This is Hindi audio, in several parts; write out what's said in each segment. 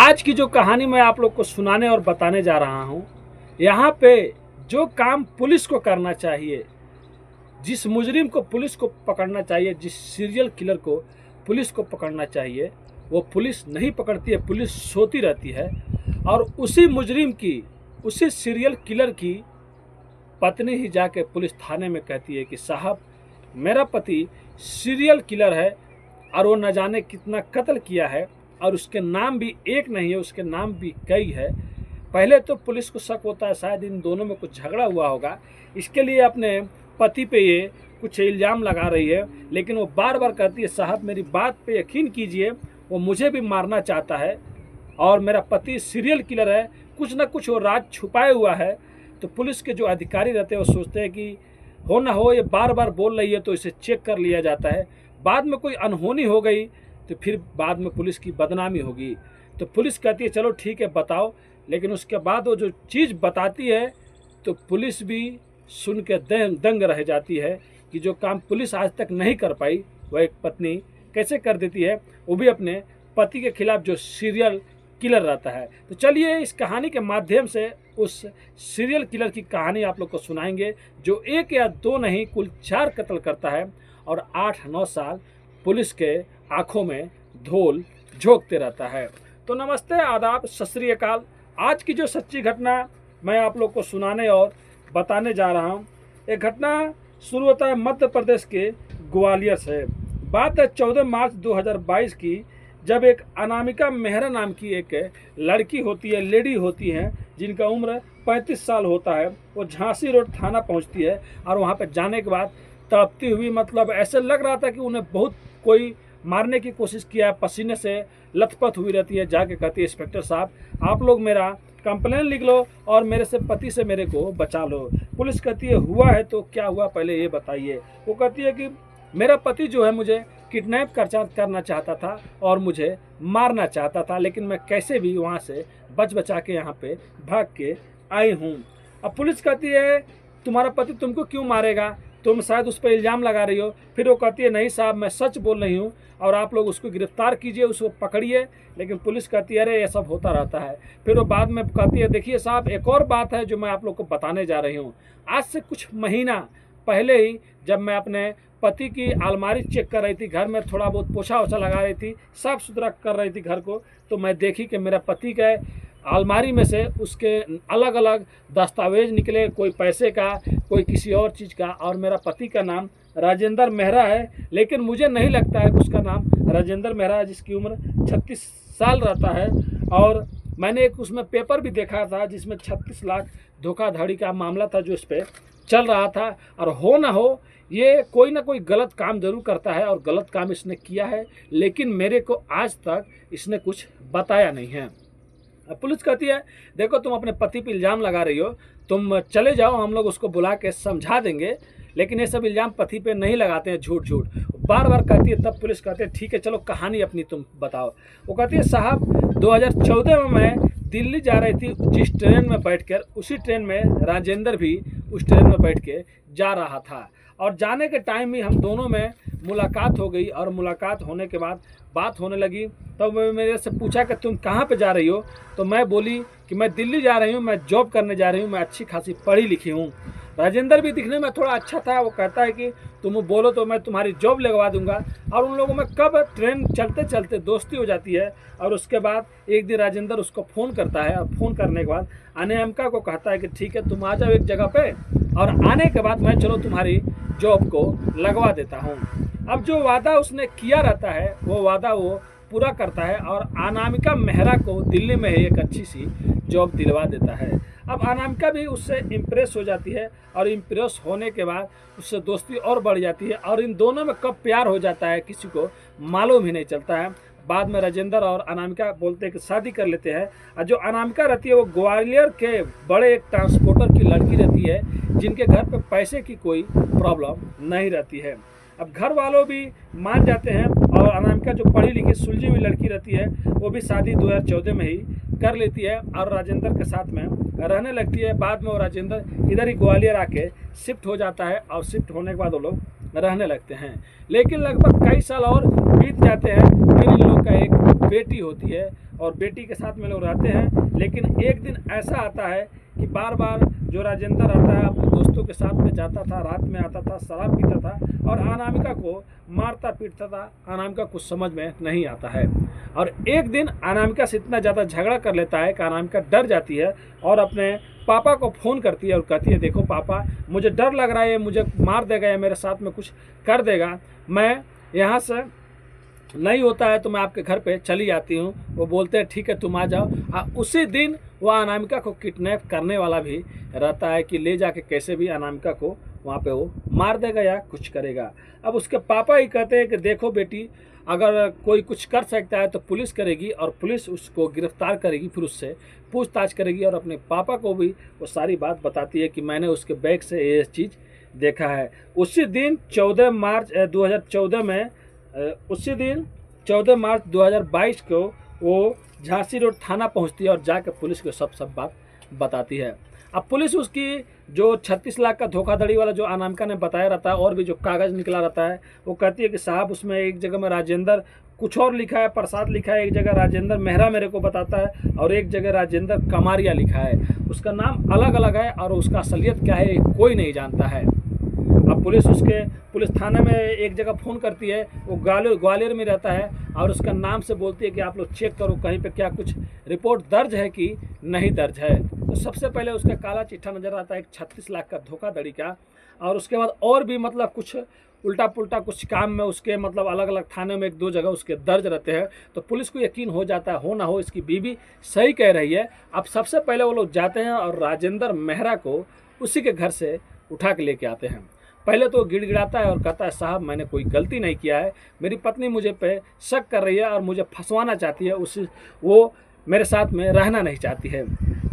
आज की जो कहानी मैं आप लोग को सुनाने और बताने जा रहा हूँ, यहाँ पे जो काम पुलिस को करना चाहिए, जिस मुजरिम को पुलिस को पकड़ना चाहिए, जिस सीरियल किलर को पुलिस को पकड़ना चाहिए, वो पुलिस नहीं पकड़ती है, पुलिस सोती रहती है। और उसी मुजरिम की, उसी सीरियल किलर की पत्नी ही जाके पुलिस थाने में कहती है कि साहब, मेरा पति सीरियल किलर है और वो न जाने कितना कत्ल किया है, और उसके नाम भी एक नहीं है, उसके नाम भी कई है। पहले तो पुलिस को शक होता है शायद इन दोनों में कुछ झगड़ा हुआ होगा, इसके लिए अपने पति पे ये कुछ इल्ज़ाम लगा रही है। लेकिन वो बार बार कहती है, साहब मेरी बात पे यकीन कीजिए, वो मुझे भी मारना चाहता है और मेरा पति सीरियल किलर है, कुछ ना कुछ वो राज छुपाए हुआ है। तो पुलिस के जो अधिकारी रहते हैं वो सोचते हैं कि हो ना हो ये बार बार बोल रही है, तो इसे चेक कर लिया जाता है। बाद में कोई अनहोनी हो गई तो फिर बाद में पुलिस की बदनामी होगी। तो पुलिस कहती है चलो ठीक है बताओ, लेकिन उसके बाद वो जो चीज़ बताती है तो पुलिस भी सुन के दंग रह जाती है कि जो काम पुलिस आज तक नहीं कर पाई वह एक पत्नी कैसे कर देती है, वो भी अपने पति के खिलाफ जो सीरियल किलर रहता है। तो चलिए इस कहानी के माध्यम से उस सीरियल किलर की कहानी आप लोग को सुनाएंगे, जो एक या दो नहीं कुल 4 कत्ल करता है और 8-9 साल पुलिस के आंखों में धूल झोंकते रहता है। तो नमस्ते, आदाब, सत श्री अकाल। आज की जो सच्ची घटना मैं आप लोग को सुनाने और बताने जा रहा हूँ, एक घटना शुरू होता है मध्य प्रदेश के ग्वालियर से। बात है 14 मार्च 2022 की, जब एक अनामिका मेहरा नाम की एक लड़की होती है, लेडी होती है, जिनका उम्र 35 साल होता है। वो झांसी रोड थाना पहुंचती है और वहां पर जाने के बाद तड़पती हुई, मतलब ऐसे लग रहा था कि उन्हें बहुत कोई मारने की कोशिश किया, पसीने से लथपथ हुई रहती है। जाके कहती है, इंस्पेक्टर साहब आप लोग मेरा कंप्लेन लिख लो और मेरे से पति से मेरे को बचा लो। पुलिस कहती है हुआ है तो क्या हुआ पहले ये बताइए। वो कहती है कि मेरा पति जो है मुझे किडनैप करना चाहता था और मुझे मारना चाहता था, लेकिन मैं कैसे भी वहाँ से बचा के यहाँ पे भाग के आई हूँ। अब पुलिस कहती है तुम्हारा पति तुमको क्यों मारेगा, तुम शायद उस पर इल्ज़ाम लगा रही हो। फिर वो कहती है नहीं साहब मैं सच बोल रही हूँ और आप लोग उसको गिरफ्तार कीजिए, उसको पकड़िए। लेकिन पुलिस कहती है अरे ये सब होता रहता है। फिर वो बाद में कहती है देखिए साहब एक और बात है जो मैं आप लोग को बताने जा रही हूँ। आज से कुछ महीना पहले ही जब मैं अपने पति की अलमारी चेक कर रही थी, घर में थोड़ा बहुत पोछा ओछा लगा रही थी, साफ़ सुथरा कर रही थी घर को, तो मैं देखी कि मेरा पति का अलमारी में से उसके अलग अलग दस्तावेज निकले, कोई पैसे का, कोई किसी और चीज़ का, और मेरा पति का नाम राजेंद्र मेहरा है। लेकिन मुझे नहीं लगता है कि उसका नाम राजेंद्र मेहरा है, जिसकी उम्र 36 साल रहता है। और मैंने एक उसमें पेपर भी देखा था जिसमें 36 लाख धोखाधड़ी का मामला था जो इस पर चल रहा था। और हो ना हो ये कोई ना कोई गलत काम जरूर करता है और गलत काम इसने किया है, लेकिन मेरे को आज तक इसने कुछ बताया नहीं है। पुलिस कहती है देखो तुम अपने पति पे इल्ज़ाम लगा रही हो, तुम चले जाओ, हम लोग उसको बुला के समझा देंगे। लेकिन ये सब इल्ज़ाम पति पे नहीं लगाते हैं, झूठ झूठ बार बार कहती है। तब पुलिस कहती है ठीक है चलो कहानी अपनी तुम बताओ। वो कहती है साहब 2014 में मैं दिल्ली जा रही थी, जिस ट्रेन में बैठकर, उसी ट्रेन में राजेंद्र भी उस ट्रेन में बैठ के जा रहा था। और जाने के टाइम ही हम दोनों में मुलाकात हो गई, और मुलाकात होने के बाद बात होने लगी। तब वो मेरे से पूछा कि तुम कहाँ पे जा रही हो, तो मैं बोली कि मैं दिल्ली जा रही हूँ, मैं जॉब करने जा रही हूँ, मैं अच्छी खासी पढ़ी लिखी हूँ। राजेंद्र भी दिखने में थोड़ा अच्छा था, वो कहता है कि तुम बोलो तो मैं तुम्हारी जॉब लगवा दूंगा। और उन लोगों में कब ट्रेन चलते चलते दोस्ती हो जाती है। और उसके बाद एक दिन राजेंद्र उसको फ़ोन करता है, और फ़ोन करने के बाद अनामिका को कहता है कि ठीक है तुम आ जाओ एक जगह पे, और आने के बाद मैं चलो तुम्हारी जॉब को लगवा देता हूँ। अब जो वादा उसने किया रहता है वो वादा वो पूरा करता है और अनामिका मेहरा को दिल्ली में ही एक अच्छी सी जॉब दिलवा देता है। अब अनामिका भी उससे इम्प्रेस हो जाती है, और इम्प्रेस होने के बाद उससे दोस्ती और बढ़ जाती है, और इन दोनों में कब प्यार हो जाता है किसी को मालूम ही नहीं चलता है। बाद में राजेंद्र और अनामिका बोलते हैं कि शादी कर लेते हैं। और जो अनामिका रहती है वो ग्वालियर के बड़े एक ट्रांसपोर्टर की लड़की रहती है, जिनके घर पे पैसे की कोई प्रॉब्लम नहीं रहती है। अब घर वालों भी मान जाते हैं, और अनामिका जो पढ़ी लिखी सुलझी हुई लड़की रहती है वो भी शादी 2014 में ही कर लेती है और राजेंद्र के साथ में रहने लगती है। बाद में वो राजेंद्र इधर ही ग्वालियर आके शिफ्ट हो जाता है, और शिफ्ट होने के बाद वो लोग रहने लगते हैं। लेकिन लगभग कई साल और बीत जाते हैं, फिर इन लोग का एक बेटी होती है और बेटी के साथ में लोग रहते हैं। लेकिन एक दिन ऐसा आता है कि बार बार जो राजेंद्र आता है अपने दोस्तों के साथ में जाता था, रात में आता था, शराब पीता था और अनामिका को मारता पीटता था। अनामिका कुछ समझ में नहीं आता है और एक दिन अनामिका से इतना ज़्यादा झगड़ा कर लेता है कि अनामिका डर जाती है और अपने पापा को फ़ोन करती है और कहती है, देखो पापा, मुझे डर लग रहा है, ये मुझे मार देगा या मेरे साथ में कुछ कर देगा, मैं यहाँ से नहीं होता है तो मैं आपके घर पे चली जाती हूँ। वो बोलते हैं ठीक है तुम आ जाओ। उसी दिन वह अनामिका को किडनैप करने वाला भी रहता है कि ले जाके कैसे भी अनामिका को वहाँ पे वो मार देगा या कुछ करेगा। अब उसके पापा ही कहते हैं कि देखो बेटी, अगर कोई कुछ कर सकता है तो पुलिस करेगी और पुलिस उसको गिरफ्तार करेगी, फिर उससे पूछताछ करेगी। और अपने पापा को भी वो सारी बात बताती है कि मैंने उसके बैग से ये चीज़ देखा है। उसी दिन 14 मार्च 2014 में उसी दिन 14 मार्च 2022 को वो झांसी रोड थाना पहुंचती है और जाकर पुलिस को सब बात बताती है। अब पुलिस उसकी जो 36 लाख का धोखाधड़ी वाला जो अनामिका ने बताया रहता है और भी जो कागज़ निकला रहता है, वो कहती है कि साहब उसमें एक जगह में राजेंद्र कुछ और लिखा है, प्रसाद लिखा है, एक जगह राजेंद्र मेहरा मेरे को बताता है और एक जगह राजेंद्र कमारिया लिखा है। उसका नाम अलग अलग है और उसका असलियत क्या है कोई नहीं जानता है। अब पुलिस थाने में एक जगह फ़ोन करती है, वो ग्वालियर में रहता है और उसका नाम से बोलती है कि आप लोग चेक करो कहीं पे क्या कुछ रिपोर्ट दर्ज है कि नहीं दर्ज है। तो सबसे पहले उसका काला चिट्ठा नज़र आता है एक 36 लाख का धोखाधड़ी का। और उसके बाद और भी मतलब कुछ उल्टा पुल्टा कुछ काम में उसके मतलब अलग अलग थाने में 1-2 जगह उसके दर्ज रहते हैं। तो पुलिस को यकीन हो जाता है, हो ना हो इसकी बीवी सही कह रही है। अब सबसे पहले वो लोग जाते हैं और राजेंद्र मेहरा को उसी के घर से उठा के लेके आते हैं। पहले तो गिड़गिड़ाता है और कहता है साहब मैंने कोई गलती नहीं किया है, मेरी पत्नी मुझे पे शक कर रही है और मुझे फंसवाना चाहती है, वो मेरे साथ में रहना नहीं चाहती है।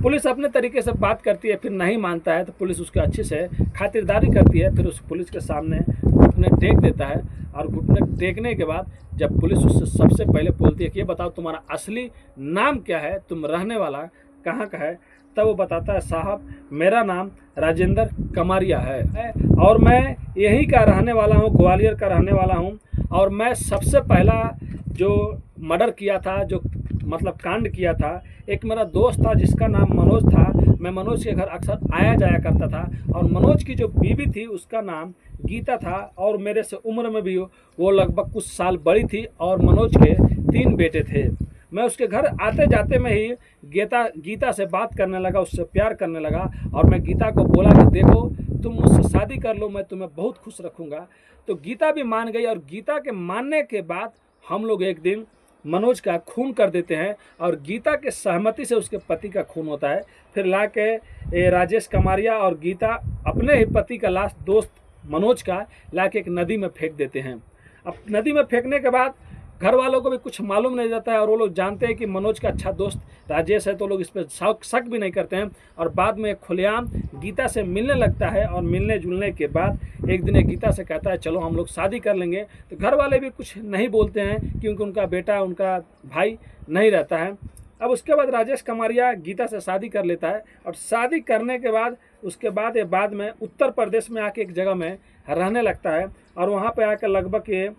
पुलिस अपने तरीके से बात करती है, फिर नहीं मानता है तो पुलिस उसके अच्छे से खातिरदारी करती है। फिर उस पुलिस के सामने घुटने टेक देता है और घुटने टेकने के बाद जब पुलिस उससे सबसे पहले बोलती है कि ये बताओ तुम्हारा असली नाम क्या है, तुम रहने वाला कहाँ का है, तब वो बताता है साहब मेरा नाम राजेंद्र कमारिया है और मैं यहीं का रहने वाला हूँ, ग्वालियर का रहने वाला हूँ। और मैं सबसे पहला जो मर्डर किया था, जो मतलब कांड किया था, एक मेरा दोस्त था जिसका नाम मनोज था। मैं मनोज के घर अक्सर आया जाया करता था और मनोज की जो बीवी थी उसका नाम गीता था और मेरे से उम्र में भी वो लगभग कुछ साल बड़ी थी और मनोज के 3 बेटे थे। मैं उसके घर आते जाते में ही गीता से बात करने लगा, उससे प्यार करने लगा और मैं गीता को बोला कि देखो तुम मुझसे शादी कर लो, मैं तुम्हें बहुत खुश रखूँगा। तो गीता भी मान गई और गीता के मानने के बाद हम लोग एक दिन मनोज का खून कर देते हैं और गीता के सहमति से उसके पति का खून होता है। फिर ला के राजेश कमारिया और गीता अपने ही पति का लाश दोस्त मनोज का ला के एक नदी में फेंक देते हैं। अब नदी में फेंकने के बाद घर वालों को भी कुछ मालूम नहीं रहता है और वो लोग जानते हैं कि मनोज का अच्छा दोस्त राजेश है, तो लोग इस पर शक भी नहीं करते हैं। और बाद में खुलेआम गीता से मिलने लगता है और मिलने जुलने के बाद एक दिन गीता से कहता है चलो हम लोग शादी कर लेंगे। तो घर वाले भी कुछ नहीं बोलते हैं क्योंकि उनका बेटा उनका भाई नहीं रहता है। अब उसके बाद राजेश कमारिया गीता से शादी कर लेता है और शादी करने के बाद उसके बाद में उत्तर प्रदेश में आके एक जगह में रहने लगता है और वहाँ पर आकर लगभग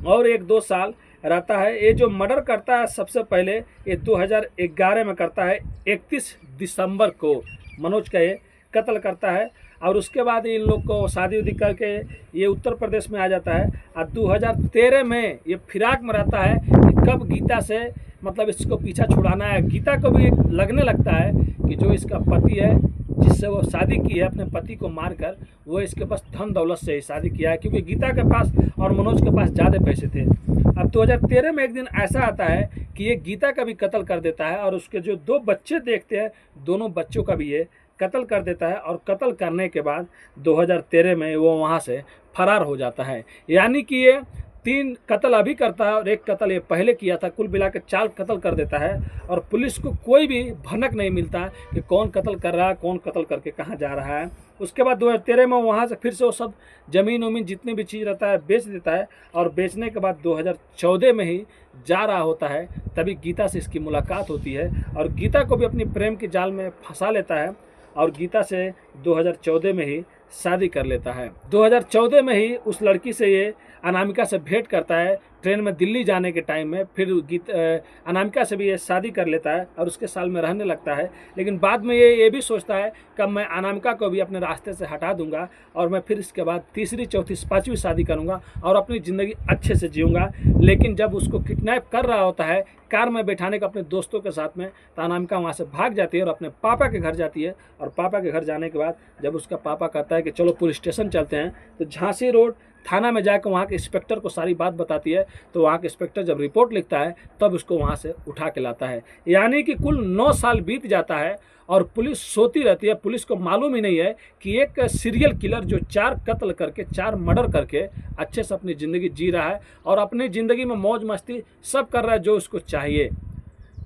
और 1-2 साल रहता है। ये जो मर्डर करता है सबसे पहले ये 2011 में करता है, 31 दिसंबर को मनोज का ये कत्ल करता है और उसके बाद इन लोग को शादी उदी करके ये उत्तर प्रदेश में आ जाता है। और 2013 में ये फिराक में रहता है कि कब गीता से मतलब इसको पीछा छुड़ाना है। गीता को भी लगने लगता है कि जो इसका पति है जिससे वो शादी की है अपने पति को मारकर, वो इसके पास धन दौलत से ही शादी किया है क्योंकि गीता के पास और मनोज के पास ज़्यादा पैसे थे। अब 2013 में एक दिन ऐसा आता है कि ये गीता का भी कत्ल कर देता है और उसके जो 2 बच्चे देखते हैं दोनों बच्चों का भी ये कत्ल कर देता है। और कत्ल करने के बाद 2013 में वो वहाँ से फरार हो जाता है। यानी कि ये 3 कत्ल अभी करता है और 1 कत्ल ये पहले किया था, कुल मिला के 4 कत्ल कर देता है और पुलिस को कोई भी भनक नहीं मिलता कि कौन कत्ल कर रहा है, कौन कत्ल करके कहाँ जा रहा है। उसके बाद 2013 में वहाँ से फिर से वो सब ज़मीन वमीन जितनी भी चीज़ रहता है बेच देता है और बेचने के बाद 2014 में ही जा रहा होता है, तभी गीता से इसकी मुलाकात होती है और गीता को भी अपनी प्रेम के जाल में फंसा लेता है और गीता से 2014 में ही शादी कर लेता है। 2014 में ही उस लड़की से ये अनामिका से भेंट करता है ट्रेन में दिल्ली जाने के टाइम में। फिर अनामिका से भी ये शादी कर लेता है और उसके साल में रहने लगता है। लेकिन बाद में ये भी सोचता है कि मैं अनामिका को भी अपने रास्ते से हटा दूंगा और मैं फिर इसके बाद तीसरी, चौथी, पाँचवीं शादी करूंगा और अपनी ज़िंदगी अच्छे से जीऊँगा। लेकिन जब उसको किडनैप कर रहा होता है कार में बैठाने का अपने दोस्तों के साथ में, तो अनामिका वहाँ से भाग जाती है और अपने पापा के घर जाती है। और पापा के घर जाने के बाद जब उसका पापा कहता है कि चलो पुलिस स्टेशन चलते हैं, तो झांसी रोड थाना में जाकर वहाँ के इंस्पेक्टर को सारी बात बताती है। तो वहाँ के इंस्पेक्टर जब रिपोर्ट लिखता है तब उसको वहाँ से उठा के लाता है। यानी कि कुल 9 साल बीत जाता है और पुलिस सोती रहती है। पुलिस को मालूम ही नहीं है कि एक सीरियल किलर जो 4 कत्ल करके, 4 मर्डर करके अच्छे से अपनी ज़िंदगी जी रहा है और अपनी ज़िंदगी में मौज मस्ती सब कर रहा है जो उसको चाहिए।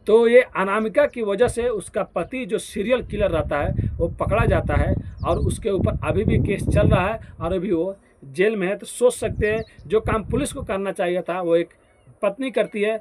तो ये अनामिका की वजह से उसका पति जो सीरियल किलर रहता है वो पकड़ा जाता है और उसके ऊपर अभी भी केस चल रहा है और अभी वो जेल में है। तो सोच सकते हैं जो काम पुलिस को करना चाहिए था वो एक पत्नी करती है।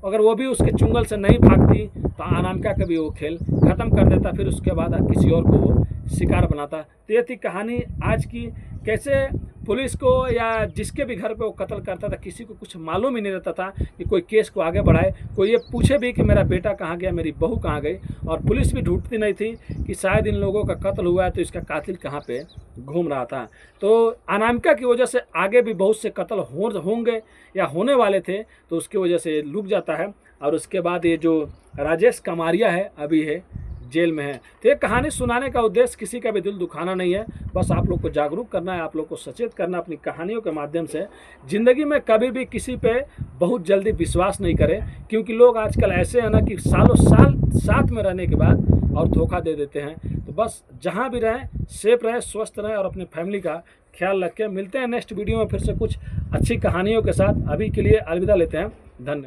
अगर वो भी उसके चुंगल से नहीं भागती तो अनामिका का भी वो खेल ख़त्म कर देता, फिर उसके बाद किसी और को वो शिकार बनाता। तो ये थी कहानी आज की, कैसे पुलिस को या जिसके भी घर पे वो कत्ल करता था किसी को कुछ मालूम ही नहीं रहता था कि कोई केस को आगे बढ़ाए, कोई ये पूछे भी कि मेरा बेटा कहाँ गया, मेरी बहू कहाँ गई। और पुलिस भी ढूंढती नहीं थी कि शायद इन लोगों का कत्ल हुआ है तो इसका कातिल कहाँ पे घूम रहा था। तो अनामिका की वजह से आगे भी बहुत से कत्ल होंगे या होने वाले थे, तो उसकी वजह से रुक जाता है। और उसके बाद ये जो राजेश कमारिया है अभी है जेल में है। तो ये कहानी सुनाने का उद्देश्य किसी का भी दिल दुखाना नहीं है, बस आप लोग को जागरूक करना है, आप लोग को सचेत करना अपनी कहानियों के माध्यम से। ज़िंदगी में कभी भी किसी पे बहुत जल्दी विश्वास नहीं करें, क्योंकि लोग आजकल ऐसे हैं ना कि सालों साल साथ में रहने के बाद और धोखा दे देते हैं। तो बस जहाँ भी रहें सेफ रहें, स्वस्थ रहें और अपनी फैमिली का ख्याल रखें। मिलते हैं नेक्स्ट वीडियो में फिर से कुछ अच्छी कहानियों के साथ। अभी के लिए अलविदा लेते हैं। धन्यवाद।